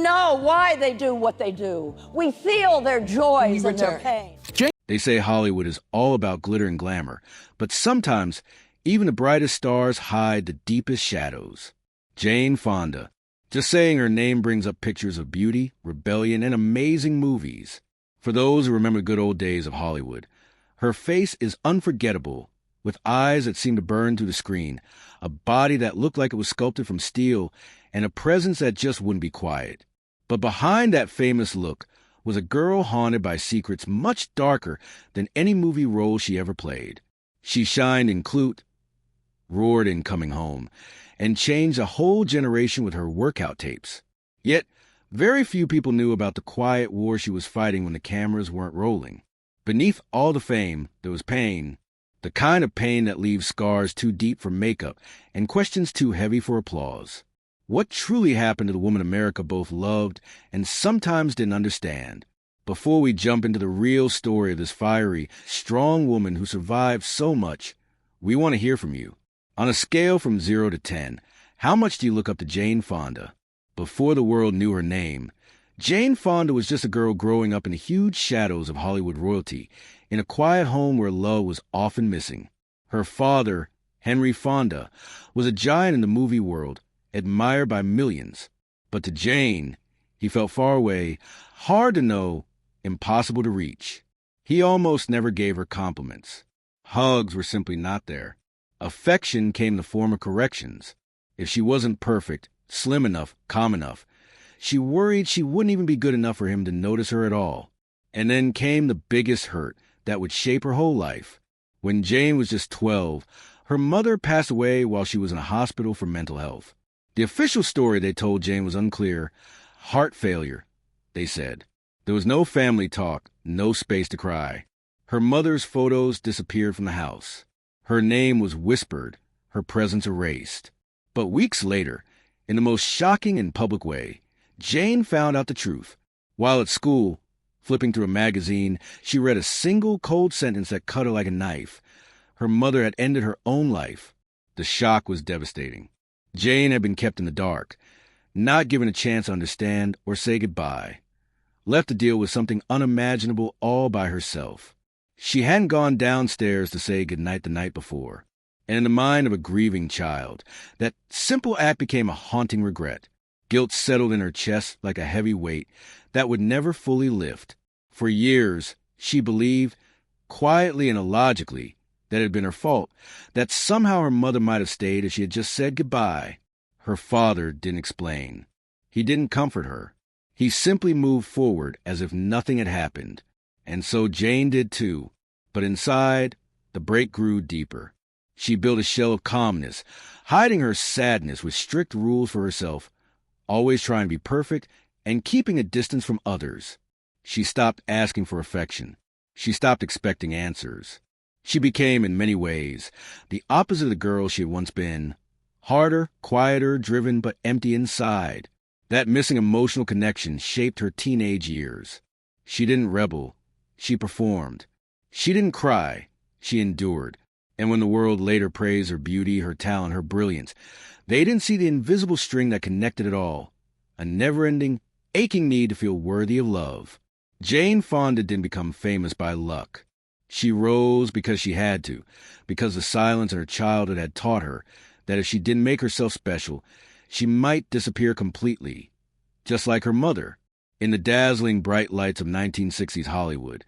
know why they do what they do. We feel their joys and their pain. They say Hollywood is all about glitter and glamour, but sometimes even the brightest stars hide the deepest shadows. Jane Fonda. Just saying her name brings up pictures of beauty, rebellion, and amazing movies. For those who remember the good old days of Hollywood, her face is unforgettable, with eyes that seem to burn through the screen, a body that looked like it was sculpted from steel, and a presence that just wouldn't be quiet. But behind that famous look was a girl haunted by secrets much darker than any movie role she ever played. She shined in Clute, roared in Coming Home, and changed a whole generation with her workout tapes. Yet, very few people knew about the quiet war she was fighting when the cameras weren't rolling. Beneath all the fame, there was pain, the kind of pain that leaves scars too deep for makeup and questions too heavy for applause. What truly happened to the woman America both loved and sometimes didn't understand? Before we jump into the real story of this fiery, strong woman who survived so much, we want to hear from you. On a scale from 0 to 10, how much do you look up to Jane Fonda? Before the world knew her name, Jane Fonda was just a girl growing up in the huge shadows of Hollywood royalty, in a quiet home where love was often missing. Her father, Henry Fonda, was a giant in the movie world, admired by millions. But to Jane, he felt far away, hard to know, impossible to reach. He almost never gave her compliments. Hugs were simply not there. Affection came in the form of corrections. If she wasn't perfect, slim enough, calm enough, she worried she wouldn't even be good enough for him to notice her at all. And then came the biggest hurt that would shape her whole life. When Jane was just 12, her mother passed away while she was in a hospital for mental health. The official story they told Jane was unclear. Heart failure, they said. There was no family talk, no space to cry. Her mother's photos disappeared from the house. Her name was whispered, her presence erased. But weeks later, in the most shocking and public way, Jane found out the truth. While at school, flipping through a magazine, she read a single cold sentence that cut her like a knife. Her mother had ended her own life. The shock was devastating. Jane had been kept in the dark, not given a chance to understand or say goodbye, left to deal with something unimaginable all by herself. She hadn't gone downstairs to say goodnight the night before, and in the mind of a grieving child, that simple act became a haunting regret. Guilt settled in her chest like a heavy weight that would never fully lift. For years, she believed, quietly and illogically, that it had been her fault, that somehow her mother might have stayed if she had just said goodbye. Her father didn't explain. He didn't comfort her. He simply moved forward as if nothing had happened. And so Jane did too. But inside, the break grew deeper. She built a shell of calmness, hiding her sadness with strict rules for herself, always trying to be perfect and keeping a distance from others. She stopped asking for affection. She stopped expecting answers. She became, in many ways, the opposite of the girl she had once been. Harder, quieter, driven, but empty inside. That missing emotional connection shaped her teenage years. She didn't rebel. She performed. She didn't cry. She endured. And when the world later praised her beauty, her talent, her brilliance, they didn't see the invisible string that connected it all. A never-ending, aching need to feel worthy of love. Jane Fonda didn't become famous by luck. She rose because she had to, because the silence in her childhood had taught her that if she didn't make herself special, she might disappear completely. Just like her mother, in the dazzling bright lights of 1960s Hollywood,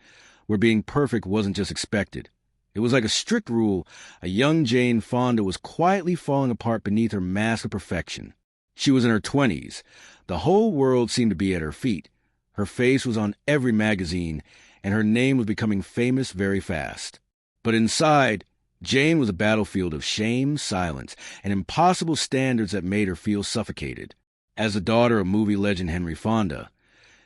where being perfect wasn't just expected. It was like a strict rule. A young Jane Fonda was quietly falling apart beneath her mask of perfection. She was in her 20s. The whole world seemed to be at her feet. Her face was on every magazine, and her name was becoming famous very fast. But inside, Jane was a battlefield of shame, silence, and impossible standards that made her feel suffocated. As the daughter of movie legend Henry Fonda,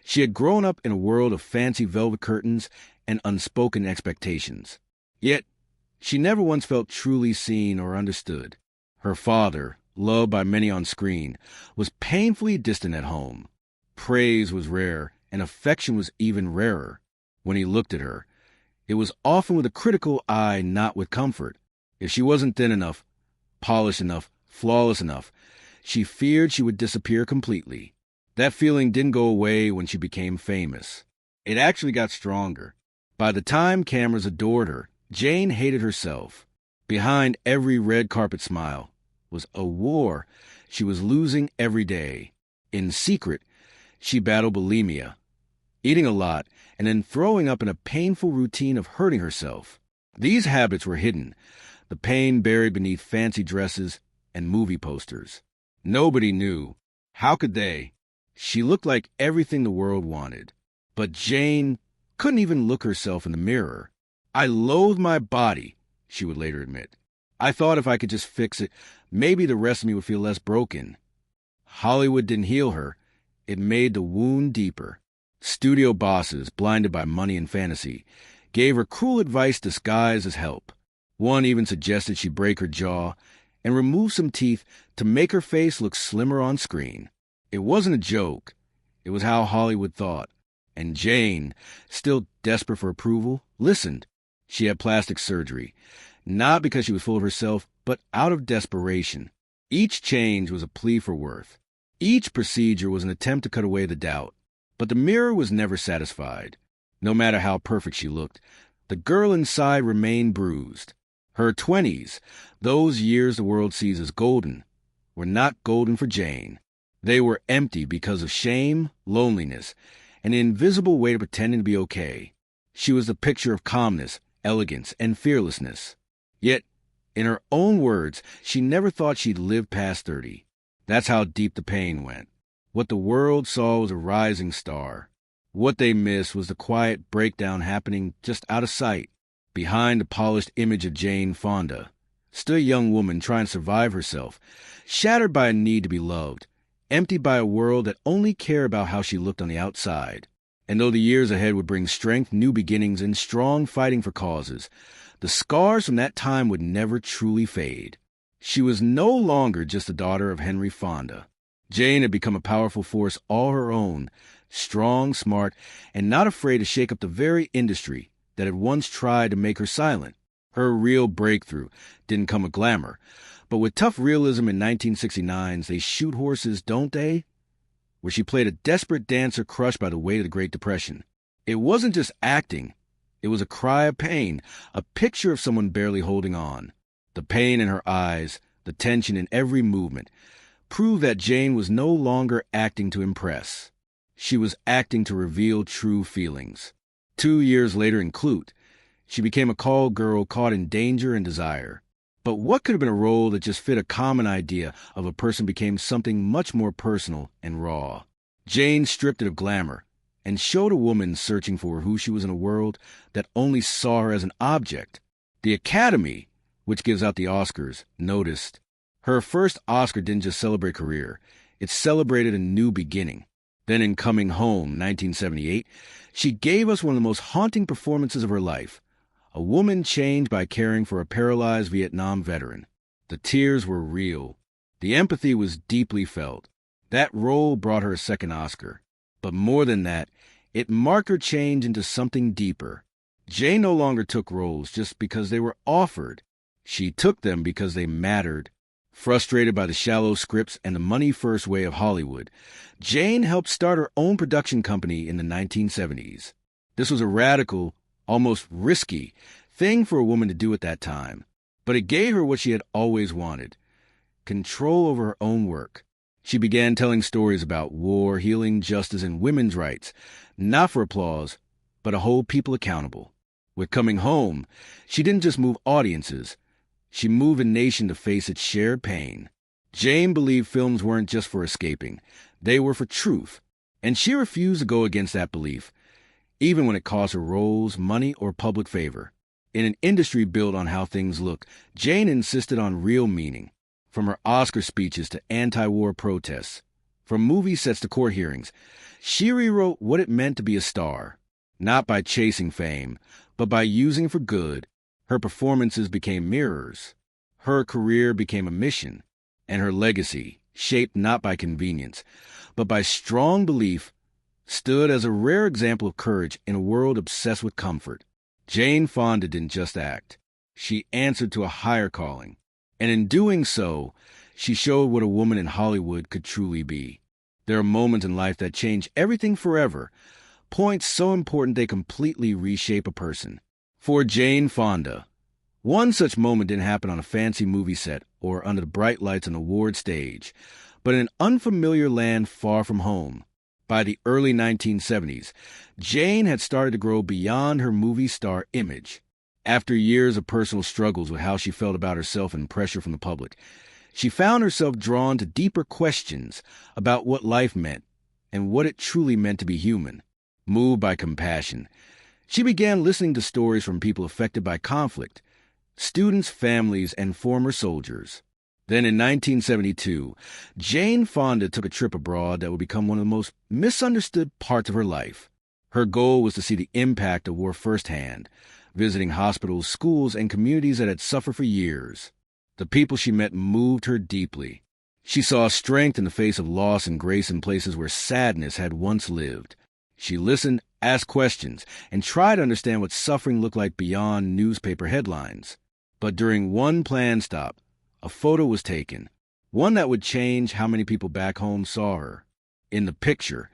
she had grown up in a world of fancy velvet curtains and unspoken expectations. Yet, she never once felt truly seen or understood. Her father, loved by many on screen, was painfully distant at home. Praise was rare, and affection was even rarer. When he looked at her, it was often with a critical eye, not with comfort. If she wasn't thin enough, polished enough, flawless enough, she feared she would disappear completely. That feeling didn't go away when she became famous. It actually got stronger. By the time cameras adored her, Jane hated herself. Behind every red carpet smile was a war she was losing every day. In secret, she battled bulimia, eating a lot, and then throwing up in a painful routine of hurting herself. These habits were hidden, the pain buried beneath fancy dresses and movie posters. Nobody knew. How could they? She looked like everything the world wanted. But Jane couldn't even look herself in the mirror. "I loathe my body," she would later admit. "I thought if I could just fix it, maybe the rest of me would feel less broken." Hollywood didn't heal her. It made the wound deeper. Studio bosses, blinded by money and fantasy, gave her cruel advice disguised as help. One even suggested she break her jaw and remove some teeth to make her face look slimmer on screen. It wasn't a joke. It was how Hollywood thought. And Jane, still desperate for approval, listened. She had plastic surgery, not because she was full of herself, but out of desperation. Each change was a plea for worth. Each procedure was an attempt to cut away the doubt. But the mirror was never satisfied. No matter how perfect she looked, the girl inside remained bruised. Her 20s, those years the world sees as golden, were not golden for Jane. They were empty because of shame, loneliness, and an invisible way of pretending to be okay. She was the picture of calmness, elegance, and fearlessness. Yet, in her own words, she never thought she'd live past 30. That's how deep the pain went. What the world saw was a rising star. What they missed was the quiet breakdown happening just out of sight. Behind the polished image of Jane Fonda stood a young woman trying to survive herself, shattered by a need to be loved, emptied by a world that only cared about how she looked on the outside. And though the years ahead would bring strength, new beginnings, and strong fighting for causes, the scars from that time would never truly fade. She was no longer just the daughter of Henry Fonda. Jane had become a powerful force all her own, strong, smart, and not afraid to shake up the very industry that had once tried to make her silent. Her real breakthrough didn't come with glamour, but with tough realism in 1969's They Shoot Horses, Don't They?, where she played a desperate dancer crushed by the weight of the Great Depression. It wasn't just acting. It was a cry of pain, a picture of someone barely holding on. The pain in her eyes, the tension in every movement, proved that Jane was no longer acting to impress. She was acting to reveal true feelings. 2 years later in Clute, she became a call girl caught in danger and desire. But what could have been a role that just fit a common idea of a person became something much more personal and raw. Jane stripped it of glamour and showed a woman searching for who she was in a world that only saw her as an object. The Academy, which gives out the Oscars, noticed. Her first Oscar didn't just celebrate career, it celebrated a new beginning. Then in Coming Home, 1978, she gave us one of the most haunting performances of her life. A woman changed by caring for a paralyzed Vietnam veteran. The tears were real. The empathy was deeply felt. That role brought her a second Oscar. But more than that, it marked her change into something deeper. Jane no longer took roles just because they were offered. She took them because they mattered. Frustrated by the shallow scripts and the money-first way of Hollywood, Jane helped start her own production company in the 1970s. This was a radical, almost risky, thing for a woman to do at that time. But it gave her what she had always wanted: control over her own work. She began telling stories about war, healing, justice, and women's rights, not for applause, but to hold people accountable. With Coming Home, she didn't just move audiences. She moved a nation to face its shared pain. Jane believed films weren't just for escaping. They were for truth. And she refused to go against that belief, even when it cost her roles, money, or public favor. In an industry built on how things look, Jane insisted on real meaning. From her Oscar speeches to anti-war protests, from movie sets to court hearings, she rewrote what it meant to be a star. Not by chasing fame, but by using it for good. Her performances became mirrors. Her career became a mission. And her legacy, shaped not by convenience, but by strong belief, stood as a rare example of courage in a world obsessed with comfort. Jane Fonda didn't just act. She answered to a higher calling. And in doing so, she showed what a woman in Hollywood could truly be. There are moments in life that change everything forever, points so important they completely reshape a person. For Jane Fonda, one such moment didn't happen on a fancy movie set or under the bright lights on an award stage, but in an unfamiliar land far from home. By the early 1970s, Jane had started to grow beyond her movie star image. After years of personal struggles with how she felt about herself and pressure from the public, she found herself drawn to deeper questions about what life meant and what it truly meant to be human. Moved by compassion, she began listening to stories from people affected by conflict, students, families, and former soldiers. Then in 1972, Jane Fonda took a trip abroad that would become one of the most misunderstood parts of her life. Her goal was to see the impact of war firsthand, visiting hospitals, schools, and communities that had suffered for years. The people she met moved her deeply. She saw strength in the face of loss and grace in places where sadness had once lived. She listened, asked questions, and tried to understand what suffering looked like beyond newspaper headlines. But during one planned stop, a photo was taken, one that would change how many people back home saw her. In the picture,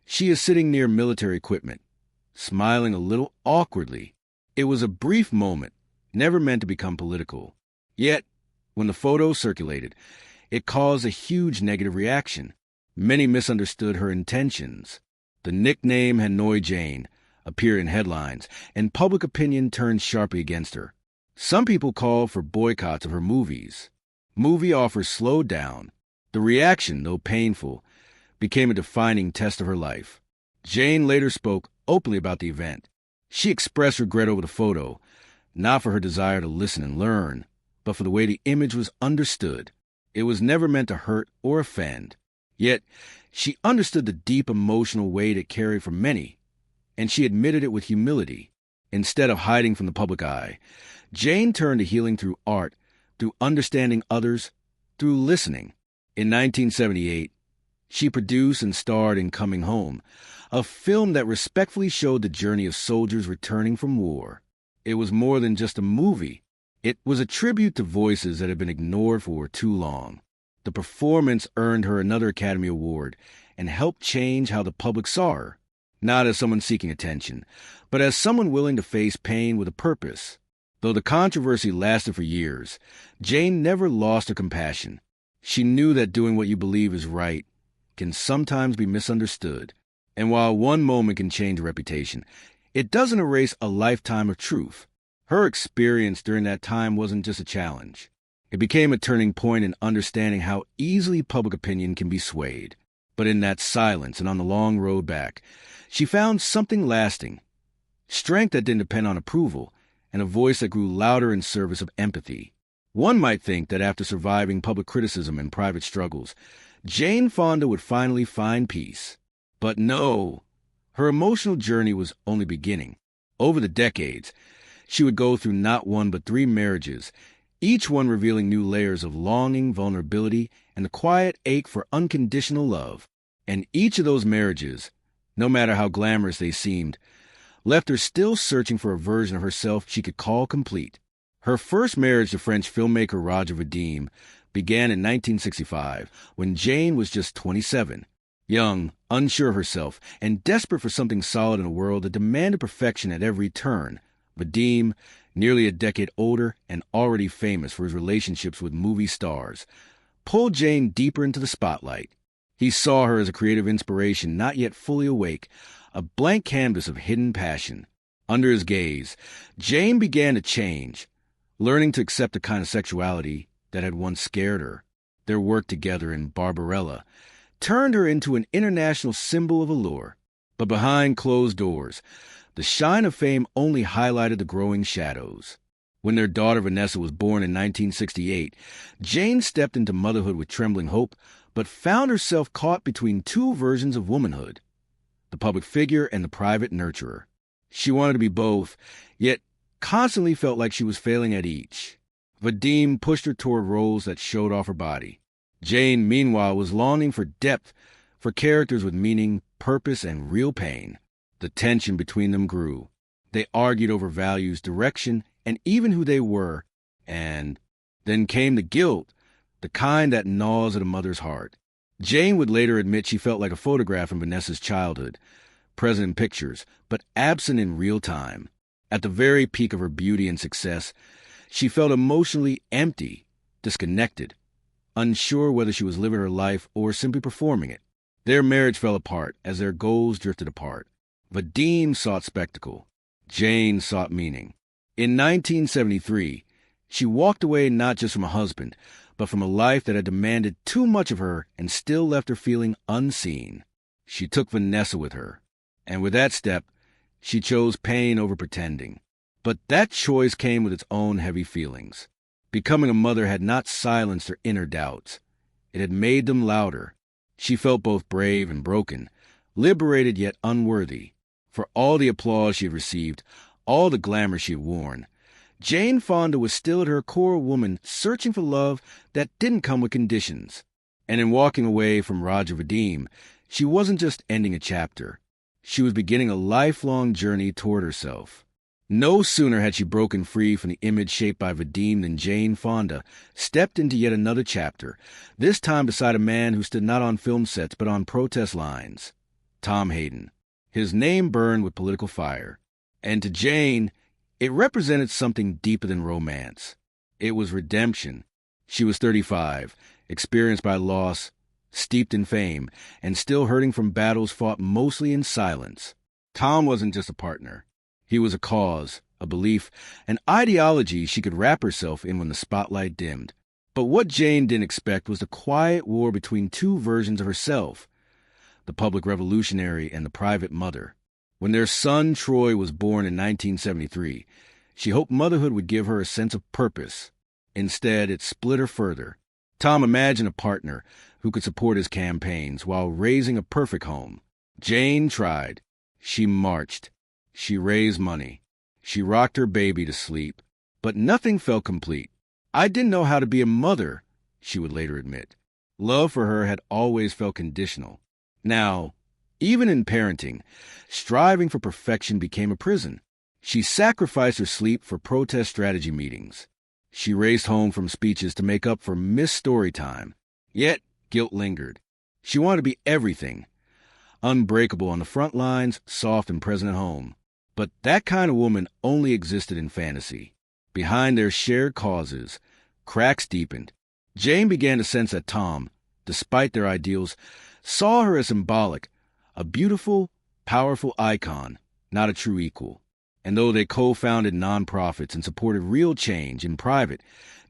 she is sitting near military equipment, smiling a little awkwardly. It was a brief moment, never meant to become political. Yet, when the photo circulated, it caused a huge negative reaction. Many misunderstood her intentions. The nickname Hanoi Jane appeared in headlines, and public opinion turned sharply against her. Some people called for boycotts of her movies. Movie offers slowed down. The reaction, though painful, became a defining test of her life. Jane later spoke openly about the event. She expressed regret over the photo, not for her desire to listen and learn, but for the way the image was understood. It was never meant to hurt or offend. Yet, she understood the deep emotional weight it carried for many, and she admitted it with humility. Instead of hiding from the public eye, Jane turned to healing through art, through understanding others, through listening. In 1978, she produced and starred in Coming Home, a film that respectfully showed the journey of soldiers returning from war. It was more than just a movie. It was a tribute to voices that had been ignored for too long. The performance earned her another Academy Award and helped change how the public saw her, not as someone seeking attention, but as someone willing to face pain with a purpose. Though the controversy lasted for years, Jane never lost her compassion. She knew that doing what you believe is right can sometimes be misunderstood. And while one moment can change a reputation, it doesn't erase a lifetime of truth. Her experience during that time wasn't just a challenge. It became a turning point in understanding how easily public opinion can be swayed. But in that silence and on the long road back, she found something lasting. Strength that didn't depend on approval, and a voice that grew louder in service of empathy. One might think that after surviving public criticism and private struggles, Jane Fonda would finally find peace. But no, her emotional journey was only beginning. Over the decades, she would go through not one but 3 marriages, each one revealing new layers of longing, vulnerability, and the quiet ache for unconditional love. And each of those marriages, no matter how glamorous they seemed, left her still searching for a version of herself she could call complete. Her first marriage to French filmmaker Roger Vadim began in 1965, when Jane was just 27. Young, unsure of herself, and desperate for something solid in a world that demanded perfection at every turn, Vadim, nearly a decade older and already famous for his relationships with movie stars, pulled Jane deeper into the spotlight. He saw her as a creative inspiration not yet fully awake, a blank canvas of hidden passion. Under his gaze, Jane began to change, learning to accept the kind of sexuality that had once scared her. Their work together in Barbarella turned her into an international symbol of allure. But behind closed doors, the shine of fame only highlighted the growing shadows. When their daughter Vanessa was born in 1968, Jane stepped into motherhood with trembling hope, but found herself caught between 2 versions of womanhood, the public figure and the private nurturer. She wanted to be both, yet constantly felt like she was failing at each. Vadim pushed her toward roles that showed off her body. Jane, meanwhile, was longing for depth, for characters with meaning, purpose, and real pain. The tension between them grew. They argued over values, direction, and even who they were. And then came the guilt, the kind that gnaws at a mother's heart. Jane would later admit she felt like a photograph in Vanessa's childhood, present in pictures, but absent in real time. At the very peak of her beauty and success, she felt emotionally empty, disconnected, unsure whether she was living her life or simply performing it. Their marriage fell apart as their goals drifted apart. Vadim sought spectacle. Jane sought meaning. In 1973, she walked away not just from a husband, but from a life that had demanded too much of her and still left her feeling unseen. She took Vanessa with her, and with that step, she chose pain over pretending. But that choice came with its own heavy feelings. Becoming a mother had not silenced her inner doubts. It had made them louder. She felt both brave and broken, liberated yet unworthy. For all the applause she had received, all the glamour she had worn, Jane Fonda was still at her core a woman searching for love that didn't come with conditions. And in walking away from Roger Vadim, she wasn't just ending a chapter. She was beginning a lifelong journey toward herself. No sooner had she broken free from the image shaped by Vadim than Jane Fonda stepped into yet another chapter, this time beside a man who stood not on film sets but on protest lines, Tom Hayden. His name burned with political fire. And to Jane, it represented something deeper than romance. It was redemption. She was 35, experienced by loss, steeped in fame, and still hurting from battles fought mostly in silence. Tom wasn't just a partner. He was a cause, a belief, an ideology she could wrap herself in when the spotlight dimmed. But what Jane didn't expect was the quiet war between two versions of herself, the public revolutionary and the private mother. When their son Troy was born in 1973, she hoped motherhood would give her a sense of purpose. Instead, it split her further. Tom imagined a partner who could support his campaigns while raising a perfect home. Jane tried. She marched. She raised money. She rocked her baby to sleep. But nothing felt complete. I didn't know how to be a mother, she would later admit. Love for her had always felt conditional. Now, even in parenting, striving for perfection became a prison. She sacrificed her sleep for protest strategy meetings. She raced home from speeches to make up for missed story time. Yet, guilt lingered. She wanted to be everything. Unbreakable on the front lines, soft and present at home. But that kind of woman only existed in fantasy. Behind their shared causes, cracks deepened. Jane began to sense that Tom, despite their ideals, saw her as symbolic, a beautiful, powerful icon, not a true equal. And though they co-founded nonprofits and supported real change in private,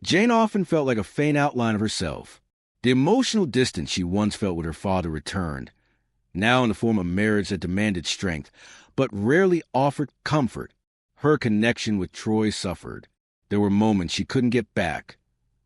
Jane often felt like a faint outline of herself. The emotional distance she once felt with her father returned, now in the form of marriage that demanded strength, but rarely offered comfort. Her connection with Troy suffered. There were moments she couldn't get back.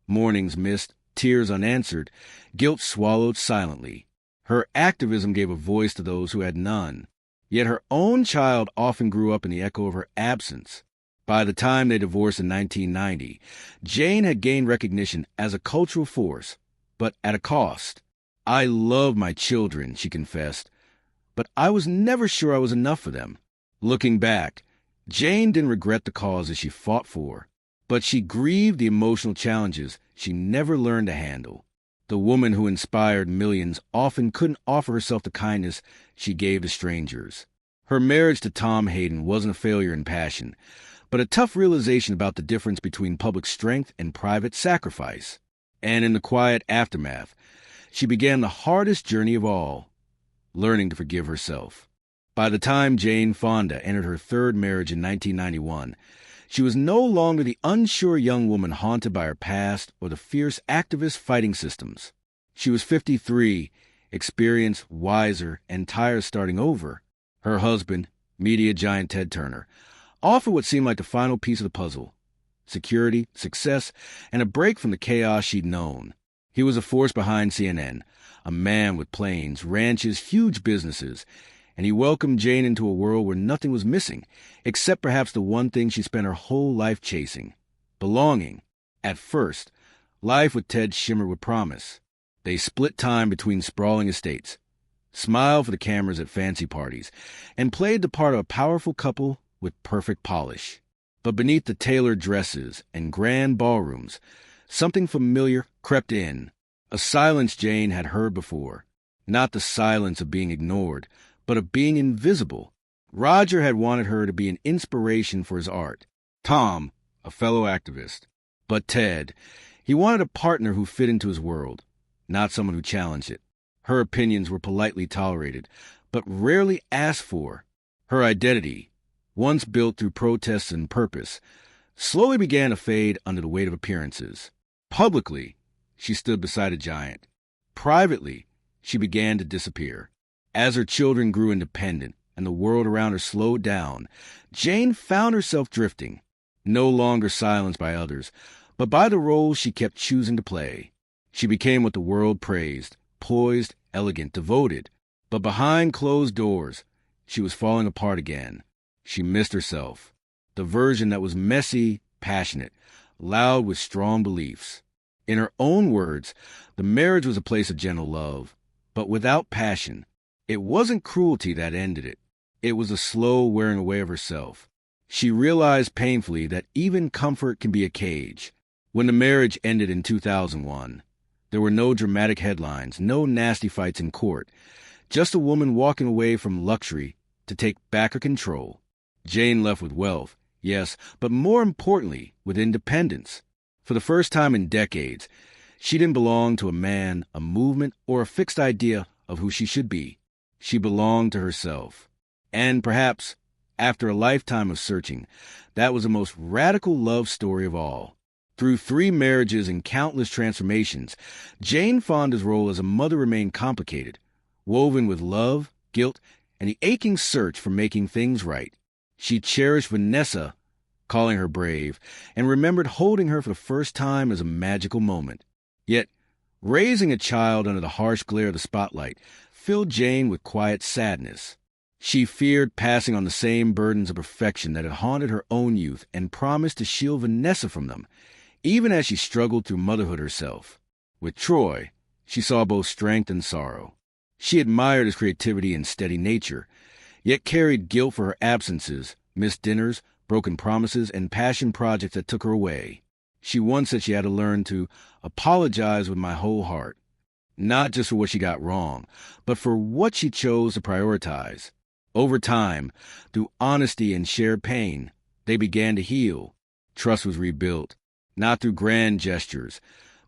Mornings missed, tears unanswered, guilt swallowed silently. Her activism gave a voice to those who had none. Yet her own child often grew up in the echo of her absence. By the time they divorced in 1990, Jane had gained recognition as a cultural force, but at a cost. I love my children, she confessed, but I was never sure I was enough for them. Looking back, Jane didn't regret the causes she fought for, but she grieved the emotional challenges she never learned to handle. The woman who inspired millions often couldn't offer herself the kindness she gave to strangers. Her marriage to Tom Hayden wasn't a failure in passion, but a tough realization about the difference between public strength and private sacrifice. And in the quiet aftermath, she began the hardest journey of all, learning to forgive herself. By the time Jane Fonda entered her third marriage in 1991, she was no longer the unsure young woman haunted by her past or the fierce activist fighting systems. She was 53, experienced, wiser, and tired of starting over. Her husband, media giant Ted Turner, offered what seemed like the final piece of the puzzle: security, success, and a break from the chaos she'd known. He was a force behind CNN, a man with planes, ranches, huge businesses, and he welcomed Jane into a world where nothing was missing, except perhaps the one thing she spent her whole life chasing: belonging. At first, life with Ted shimmered with promise. They split time between sprawling estates, smiled for the cameras at fancy parties, and played the part of a powerful couple with perfect polish. But beneath the tailored dresses and grand ballrooms, something familiar crept in, A silence Jane had heard before. Not the silence of being ignored, but of being invisible. Roger had wanted her to be an inspiration for his art. Tom, a fellow activist. But Ted, he wanted a partner who fit into his world, not someone who challenged it. Her opinions were politely tolerated, but rarely asked for. Her identity, once built through protests and purpose, slowly began to fade under the weight of appearances. Publicly, she stood beside a giant. Privately, she began to disappear. As her children grew independent and the world around her slowed down, Jane found herself drifting, no longer silenced by others, but by the roles she kept choosing to play. She became what the world praised, poised, elegant, devoted. But behind closed doors, she was falling apart again. She missed herself, the version that was messy, passionate, loud with strong beliefs. In her own words, the marriage was a place of gentle love, but without passion. It wasn't cruelty that ended it. It was a slow wearing away of herself. She realized painfully that even comfort can be a cage. When the marriage ended in 2001, there were no dramatic headlines, no nasty fights in court, just a woman walking away from luxury to take back her control. Jane left with wealth, yes, but more importantly, with independence. For the first time in decades, she didn't belong to a man, a movement, or a fixed idea of who she should be. She belonged to herself. And perhaps, after a lifetime of searching, that was the most radical love story of all. Through 3 marriages and countless transformations, Jane Fonda's role as a mother remained complicated, woven with love, guilt, and the aching search for making things right. She cherished Vanessa, calling her brave, and remembered holding her for the first time as a magical moment. Yet, raising a child under the harsh glare of the spotlight filled Jane with quiet sadness. She feared passing on the same burdens of perfection that had haunted her own youth and promised to shield Vanessa from them, even as she struggled through motherhood herself. With Troy, she saw both strength and sorrow. She admired his creativity and steady nature, yet carried guilt for her absences, missed dinners, broken promises, and passion projects that took her away. She once said she had to learn to apologize with my whole heart, not just for what she got wrong, but for what she chose to prioritize. Over time, through honesty and shared pain, they began to heal. Trust was rebuilt, not through grand gestures,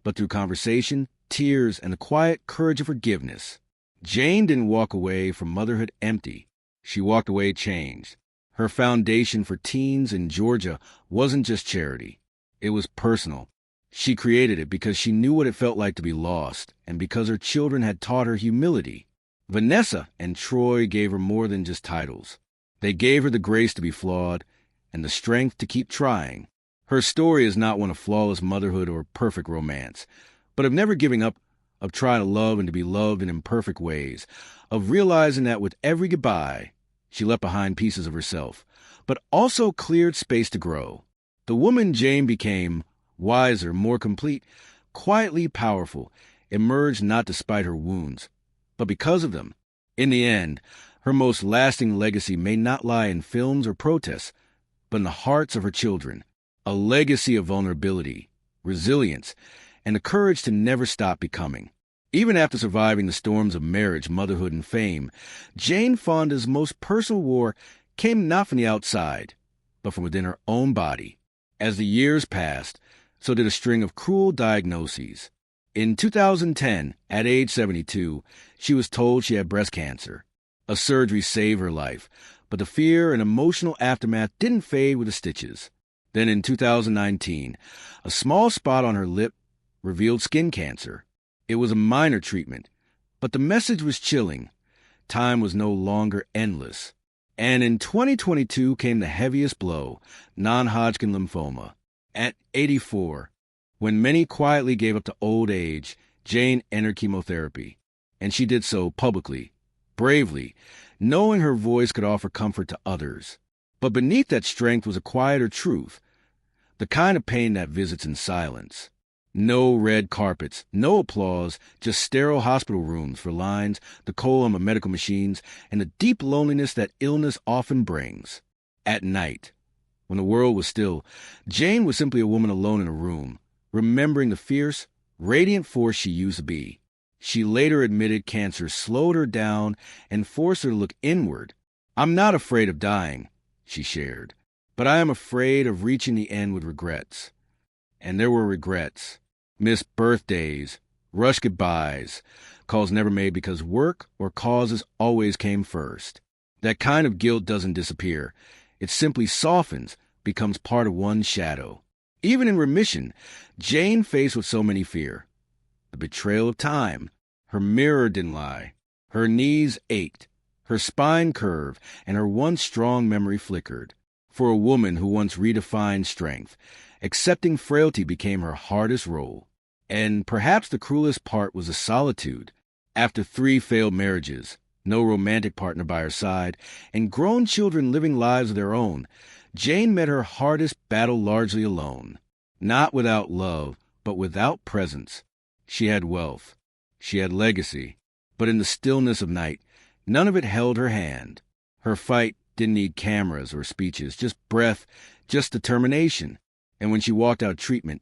but through conversation, tears, and the quiet courage of forgiveness. Jane didn't walk away from motherhood empty. She walked away changed. Her foundation for teens in Georgia wasn't just charity. It was personal. She created it because she knew what it felt like to be lost, and because her children had taught her humility. Vanessa and Troy gave her more than just titles. They gave her the grace to be flawed and the strength to keep trying. Her story is not one of flawless motherhood or perfect romance, but of never giving up, of trying to love and to be loved in imperfect ways, of realizing that with every goodbye, she left behind pieces of herself, but also cleared space to grow. The woman Jane became, wiser, more complete, quietly powerful, emerged not despite her wounds, but because of them. In the end, her most lasting legacy may not lie in films or protests, but in the hearts of her children, a legacy of vulnerability, resilience, and the courage to never stop becoming. Even after surviving the storms of marriage, motherhood, and fame, Jane Fonda's most personal war came not from the outside, but from within her own body. As the years passed, so did a string of cruel diagnoses. In 2010, at age 72, she was told she had breast cancer. A surgery saved her life, but the fear and emotional aftermath didn't fade with the stitches. Then in 2019, a small spot on her lip revealed skin cancer. It was a minor treatment, but the message was chilling. Time was no longer endless. And in 2022 came the heaviest blow, non-Hodgkin lymphoma. At 84, when many quietly gave up to old age, Jane entered chemotherapy. And she did so publicly, bravely, knowing her voice could offer comfort to others. But beneath that strength was a quieter truth, the kind of pain that visits in silence. No red carpets, no applause, just sterile hospital rooms for lines, the column of medical machines, and the deep loneliness that illness often brings. At night, when the world was still, Jane was simply a woman alone in a room, remembering the fierce, radiant force she used to be. She later admitted cancer slowed her down and forced her to look inward. "I'm not afraid of dying," she shared, "but I am afraid of reaching the end with regrets." And there were regrets. Missed birthdays, rushed goodbyes, calls never made because work or causes always came first. That kind of guilt doesn't disappear. It simply softens, becomes part of one's shadow. Even in remission, Jane faced with so many fear. The betrayal of time. Her mirror didn't lie. Her knees ached. Her spine curved, and her once strong memory flickered. For a woman who once redefined strength, accepting frailty became her hardest role. And perhaps the cruelest part was the solitude. After 3 failed marriages, no romantic partner by her side, and grown children living lives of their own, Jane met her hardest battle largely alone. Not without love, but without presence. She had wealth. She had legacy. But in the stillness of night, none of it held her hand. Her fight didn't need cameras or speeches, just breath, just determination. And when she walked out of treatment,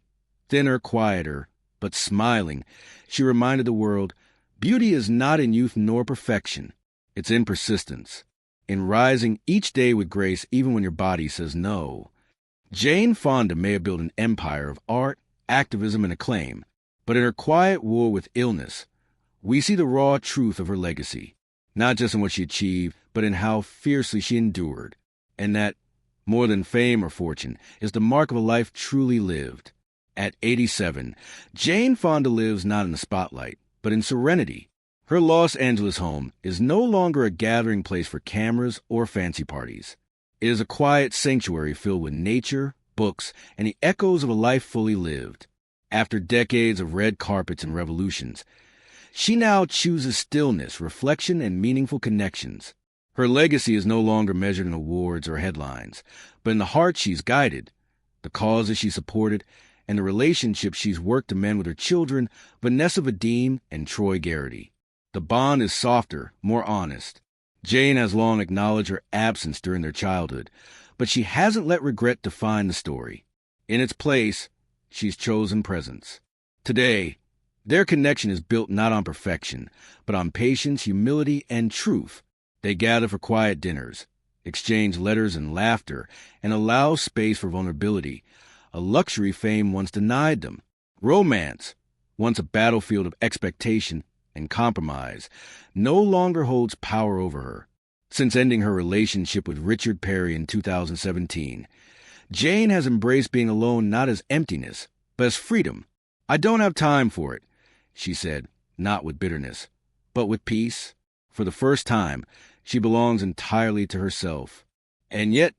thinner, quieter, but smiling, she reminded the world, beauty is not in youth nor perfection. It's in persistence, in rising each day with grace even when your body says no. Jane Fonda may have built an empire of art, activism, and acclaim, but in her quiet war with illness, we see the raw truth of her legacy, not just in what she achieved, but in how fiercely she endured, and that, more than fame or fortune, is the mark of a life truly lived. At 87, Jane Fonda lives not in the spotlight, but in serenity. Her Los Angeles home is no longer a gathering place for cameras or fancy parties. It is a quiet sanctuary filled with nature, books, and the echoes of a life fully lived. After decades of red carpets and revolutions, she now chooses stillness, reflection, and meaningful connections. Her legacy is no longer measured in awards or headlines, but in the heart she's guided, the causes she supported, and the relationships she's worked to mend with her children, Vanessa Vadim and Troy Garrity. The bond is softer, more honest. Jane has long acknowledged her absence during their childhood, but she hasn't let regret define the story. In its place, she's chosen presence. Today, their connection is built not on perfection, but on patience, humility, and truth. They gather for quiet dinners, exchange letters and laughter, and allow space for vulnerability, a luxury fame once denied them. Romance, once a battlefield of expectation and compromise, no longer holds power over her. Since ending her relationship with Richard Perry in 2017, Jane has embraced being alone not as emptiness, but as freedom. "I don't have time for it," she said, not with bitterness, but with peace. For the first time, she belongs entirely to herself. And yet,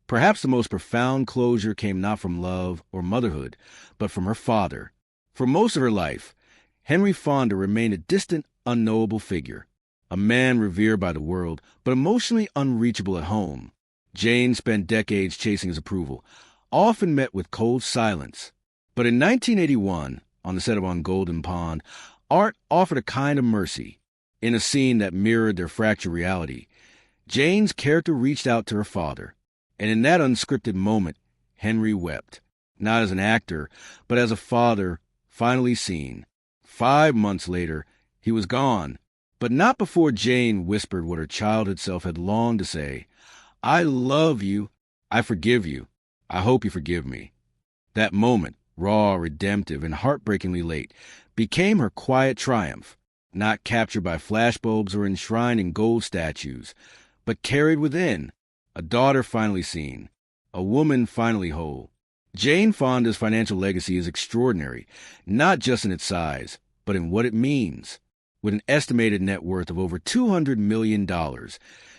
perhaps the most profound closure came not from love or motherhood, but from her father. For most of her life, Henry Fonda remained a distant, unknowable figure, a man revered by the world, but emotionally unreachable at home. Jane spent decades chasing his approval, often met with cold silence. But in 1981, on the set of On Golden Pond, art offered a kind of mercy. In a scene that mirrored their fractured reality, Jane's character reached out to her father, and in that unscripted moment, Henry wept, not as an actor, but as a father finally seen. 5 months later, he was gone, but not before Jane whispered what her childhood self had longed to say: "I love you. I forgive you. I hope you forgive me." That moment, raw, redemptive, and heartbreakingly late, became her quiet triumph, not captured by flashbulbs or enshrined in gold statues, but carried within. A daughter finally seen, a woman finally whole. Jane Fonda's financial legacy is extraordinary, not just in its size, but in what it means. With an estimated net worth of over $200 million,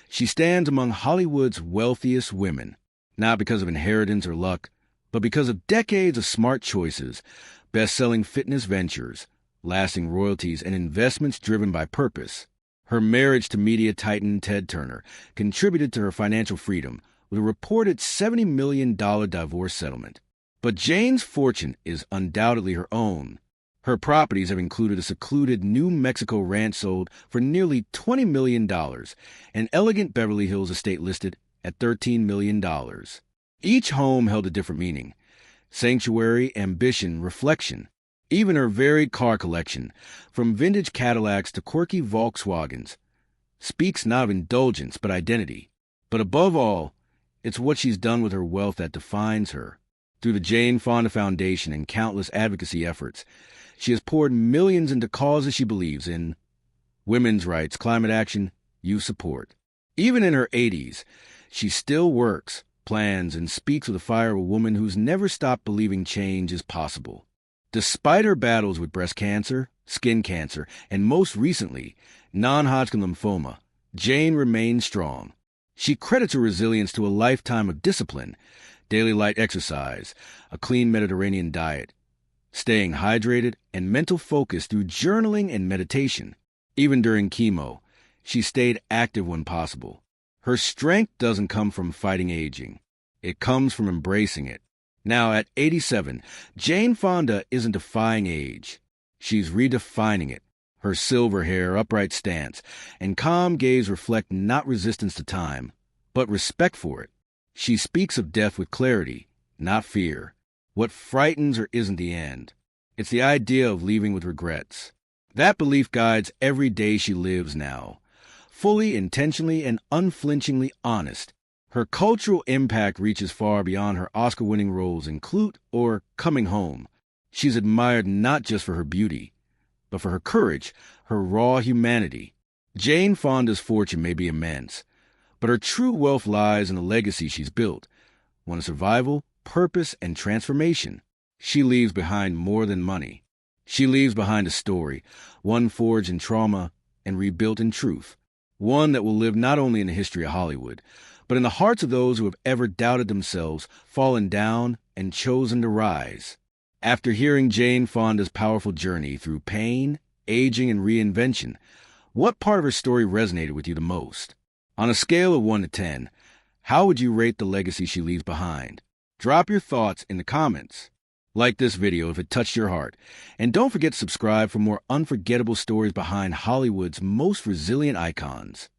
she stands among Hollywood's wealthiest women, not because of inheritance or luck, but because of decades of smart choices, best-selling fitness ventures, lasting royalties, and investments driven by purpose. Her marriage to media titan Ted Turner contributed to her financial freedom with a reported $70 million divorce settlement. But Jane's fortune is undoubtedly her own. Her properties have included a secluded New Mexico ranch sold for nearly $20 million, an elegant Beverly Hills estate listed at $13 million. Each home held a different meaning: sanctuary, ambition, reflection. Even her varied car collection, from vintage Cadillacs to quirky Volkswagens, speaks not of indulgence but identity. But above all, it's what she's done with her wealth that defines her. Through the Jane Fonda Foundation and countless advocacy efforts, she has poured millions into causes she believes in: women's rights, climate action, youth support. Even in her 80s, she still works, plans, and speaks with the fire of a woman who's never stopped believing change is possible. Despite her battles with breast cancer, skin cancer, and most recently, non-Hodgkin lymphoma, Jane remains strong. She credits her resilience to a lifetime of discipline, daily light exercise, a clean Mediterranean diet, staying hydrated, and mental focus through journaling and meditation. Even during chemo, she stayed active when possible. Her strength doesn't come from fighting aging. It comes from embracing it. Now, at 87, Jane Fonda isn't defying age. She's redefining it. Her silver hair, upright stance, and calm gaze reflect not resistance to time, but respect for it. She speaks of death with clarity, not fear. What frightens her isn't the end. It's the idea of leaving with regrets. That belief guides every day she lives now, fully, intentionally, and unflinchingly honest. Her cultural impact reaches far beyond her Oscar-winning roles in Clute or Coming Home. She's admired not just for her beauty, but for her courage, her raw humanity. Jane Fonda's fortune may be immense, but her true wealth lies in the legacy she's built, one of survival, purpose, and transformation. She leaves behind more than money. She leaves behind a story, one forged in trauma and rebuilt in truth, one that will live not only in the history of Hollywood, but in the hearts of those who have ever doubted themselves, fallen down, and chosen to rise. After hearing Jane Fonda's powerful journey through pain, aging, and reinvention, what part of her story resonated with you the most? On a scale of 1 to 10, how would you rate the legacy she leaves behind? Drop your thoughts in the comments. Like this video if it touched your heart. And don't forget to subscribe for more unforgettable stories behind Hollywood's most resilient icons.